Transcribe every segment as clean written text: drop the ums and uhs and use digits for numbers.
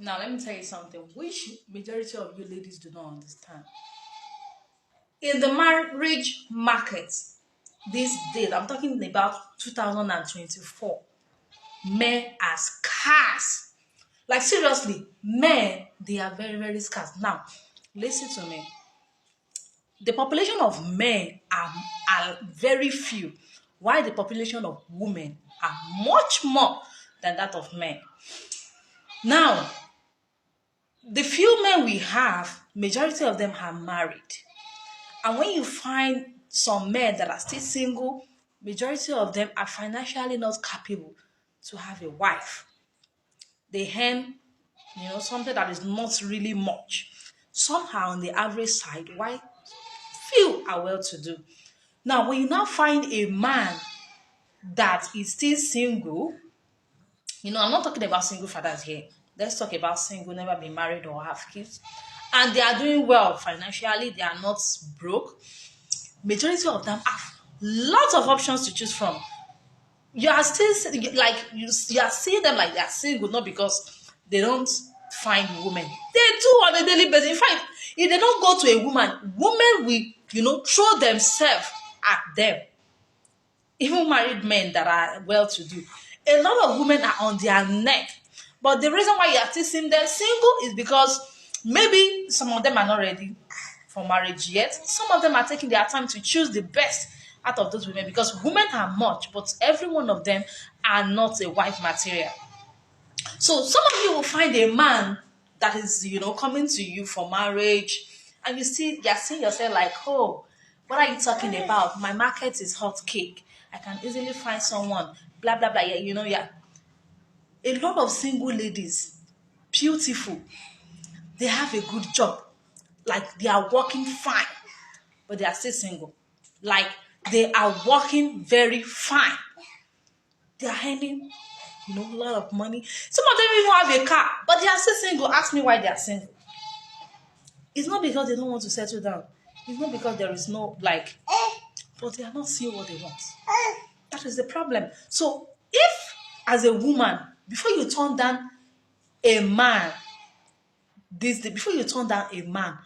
Now, let me tell you something which majority of you ladies do not understand. In the marriage market these days, I'm talking about 2024, men are scarce. Like, seriously, men, they are very, very scarce. Now, listen to me. The population of men are very few, while the population of women are much more than that of men. Now, the few men we have, majority of them are married. And when you find some men that are still single, majority of them are financially not capable to have a wife. They earn, something that is not really much. Some are on the average side, while few are well to do. Now, when you now find a man that is still single, I'm not talking about single fathers here. Let's talk about single, never been married or have kids. And they are doing well financially, they are not broke. Majority of them have lots of options to choose from. You are still like you are seeing them like they are single, not because they don't find women. They do on a daily basis. In fact, if they don't go to a woman, women will throw themselves at them. Even married men that are well to do, a lot of women are on their neck. But the reason why you are still seeing them single is because maybe some of them are not ready for marriage yet. Some of them are taking their time to choose the best out of those women, because women are much, but every one of them are not a wife material. So some of you will find a man that is, coming to you for marriage, and you're seeing yourself like, oh, what are you talking about? My market is hot cake. I can easily find someone. Blah blah blah. Yeah, yeah. A lot of single ladies, beautiful. They have a good job, like they are working fine, but they are still single. Like, they are working very fine. They are earning, a lot of money. Some of them even have a car, but they are still single. Ask me why they are single. It's not because they don't want to settle down. It's not because there is no, like, but they are not seeing what they want. That is the problem. So, if as a woman, before you turn down a man, before you turn down a man,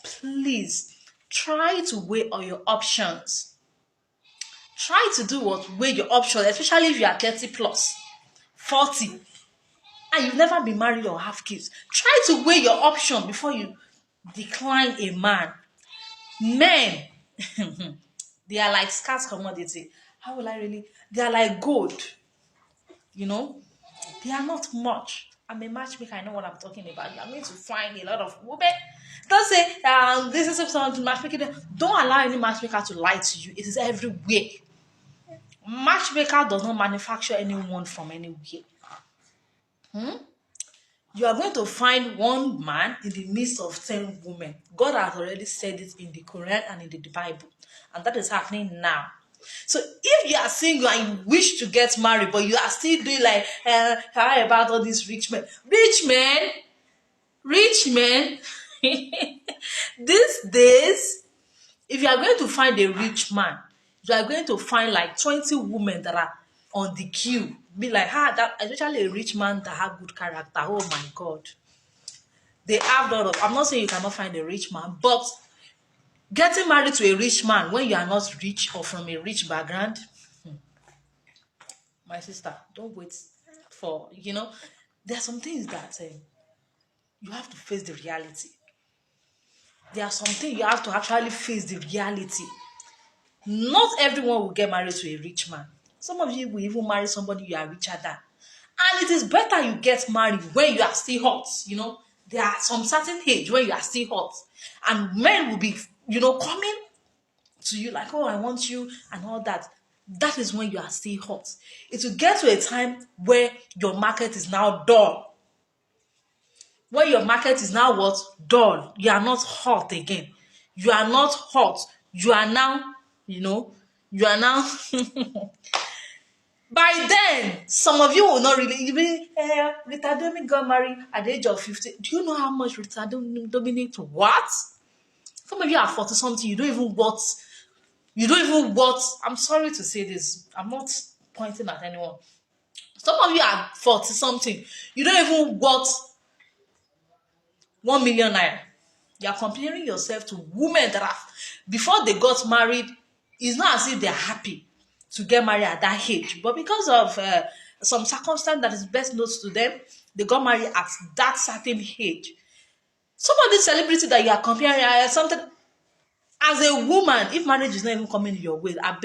please try to weigh all your options. Try to do what? Weigh your options, especially if you are 30 plus, 40, and you've never been married or have kids. Try to weigh your option before you decline a man. Men, they are like scarce commodity. How will I really? They are like gold. You know, they are not much. I'm a matchmaker. I know what I'm talking about. You are going to find a lot of women. Don't say this is something matchmaking. Don't allow any matchmaker to lie to you. It is everywhere. Matchmaker does not manufacture anyone from anywhere. You are going to find one man in the midst of 10 women. God has already said it in the Quran and in the Bible. And that is happening now. So if you are single and you wish to get married, but you are still doing like, how about all these rich men? Rich men. These days, if you are going to find a rich man, you are going to find like 20 women that are on the queue. Be like, that, especially a rich man that have good character. Oh my God. They have lot of, I'm not saying you cannot find a rich man, but getting married to a rich man when you are not rich or from a rich background, my sister, don't wait for, there are some things that you have to face the reality. There are some things you have to actually face the reality. Not everyone will get married to a rich man. Some of you will even marry somebody you are richer than. And it is better you get married when you are still hot. There are some certain age when you are still hot. And men will be, coming to you like, oh, I want you and all that. That is when you are still hot. It will get to a time where your market is now dull. When your market is now what? Dull. You are not hot again. You are not hot. You are now, you are now. By then, some of you will not really even. Rita Dominic got married at the age of 50. Do you know how much Rita Dominic what? Some of you are 40 something. You don't even what. I'm sorry to say this. I'm not pointing at anyone. Some of you are 40 something. You don't even what 1 million naira. You are comparing yourself to women that have, before they got married, it's not as if they're happy to get married at that age, but because of some circumstance that is best known to them, they got married at that certain age. Some of these celebrities that you are comparing something, as a woman, if marriage is not even coming your way, I'm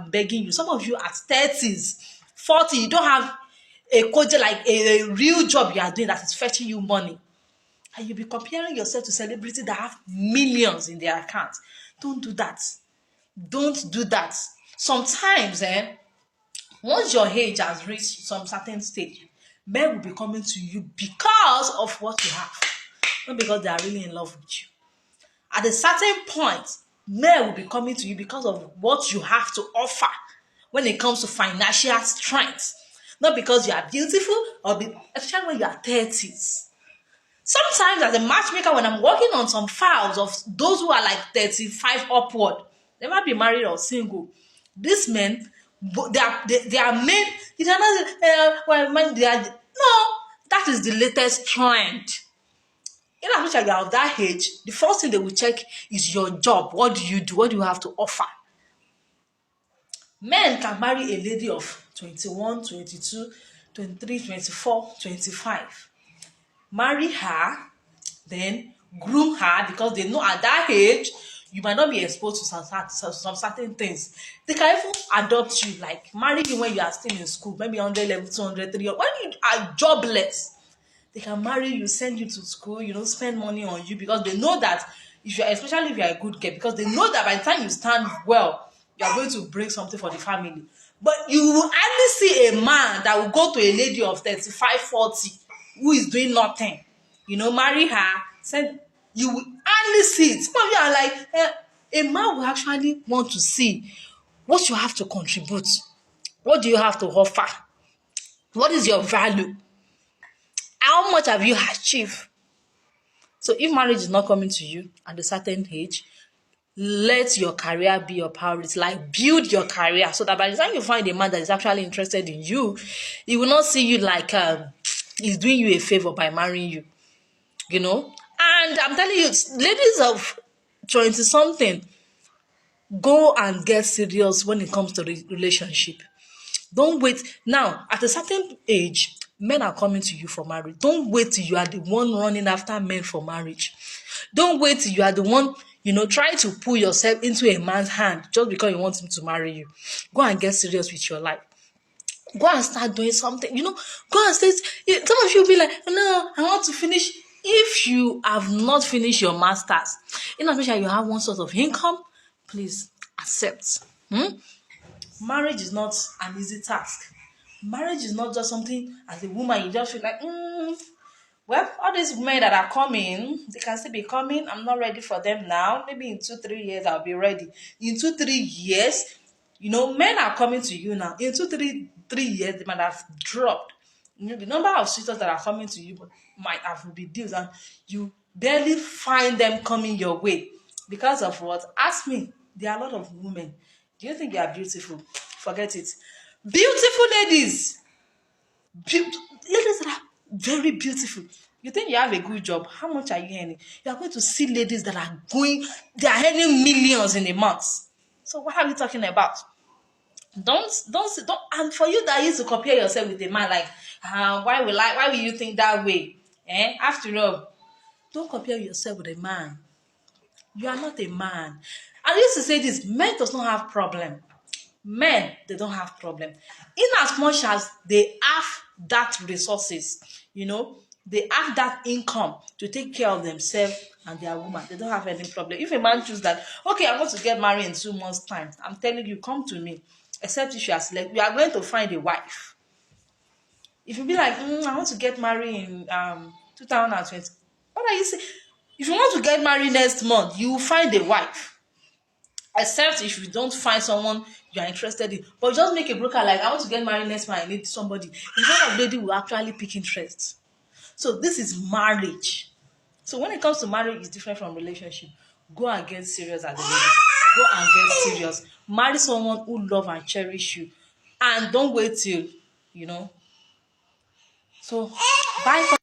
begging you. Some of you at 30s, 40, you don't have a coach, like a real job you are doing that is fetching you money. And you'll be comparing yourself to celebrities that have millions in their account. Don't do that. Don't do that. Sometimes, once your age has reached some certain stage, men will be coming to you because of what you have, not because they are really in love with you. At a certain point, men will be coming to you because of what you have to offer when it comes to financial strength, not because you are beautiful especially when you are 30s. Sometimes as a matchmaker, when I'm working on some files of those who are like 35 upward, they might be married or single. These men, they are men. They are not. Well, men, they are. No, that is the latest trend. In as much as you are of that age, the first thing they will check is your job. What do you do? What do you have to offer? Men can marry a lady of 21, 22, 23, 24, 25. Marry her, then groom her, because they know at that age you might not be exposed to some certain things. They can even adopt you, like marry you when you are still in school, maybe 100 level, 200, 300. When you are jobless, they can marry you, send you to school, spend money on you, because they know that especially if you're a good girl, because they know that by the time you stand well, you are going to bring something for the family. But you will hardly see a man that will go to a lady of 35, 40 who is doing nothing, marry her, send. You will hardly see it. Some of you are like, a man will actually want to see what you have to contribute. What do you have to offer? What is your value? How much have you achieved? So if marriage is not coming to you at a certain age, let your career be your priority. Like, build your career so that by the time you find a man that is actually interested in you, he will not see you like he's doing you a favor by marrying you. And I'm telling you, ladies of 20 something, go and get serious when it comes to relationship. Don't wait. Now, at a certain age, men are coming to you for marriage. Don't wait till you are the one running after men for marriage. Don't wait till you are the one, trying to pull yourself into a man's hand just because you want him to marry you. Go and get serious with your life. Go and start doing something. Go and start. Some of you will be like, no, I want to finish. If you have not finished your masters, in as much as you have one source of income, please accept. Marriage is not an easy task. Marriage is not just something as a woman you just feel like, well, all these men that are coming, they can still be coming. I'm not ready for them now. Maybe in 2-3 years I'll be ready. In 2-3 years, men are coming to you now. In 2-3 years, they might have dropped. The number of sisters that are coming to you might have reduced, and you barely find them coming your way. Because of what? Ask me. There are a lot of women. Do you think you are beautiful? Forget it. Beautiful ladies. Ladies that are very beautiful. You think you have a good job? How much are you earning? You are going to see ladies that they are earning millions in a month. So what are we talking about? Don't. And for you that used to compare yourself with a man, like, why will you think that way? After all, don't compare yourself with a man. You are not a man. I used to say this: men does not have problem. Men, they don't have problem. In as much as they have that resources, they have that income to take care of themselves and their woman, they don't have any problem. If a man chooses that, okay, I want to get married in 2 months' time, I'm telling you, come to me. Except if you are select, you are going to find a wife. If you be like, I want to get married in 2020, what are you saying? If you want to get married next month, you will find a wife. Except if you don't find someone you are interested in. But just make a broker like, I want to get married next month, I need somebody. The kind of lady will actually pick interest. So this is marriage. So when it comes to marriage, it's different from relationship. Go and get serious at the lady. Go and get serious. Marry someone who love and cherish you. And don't wait till, So bye for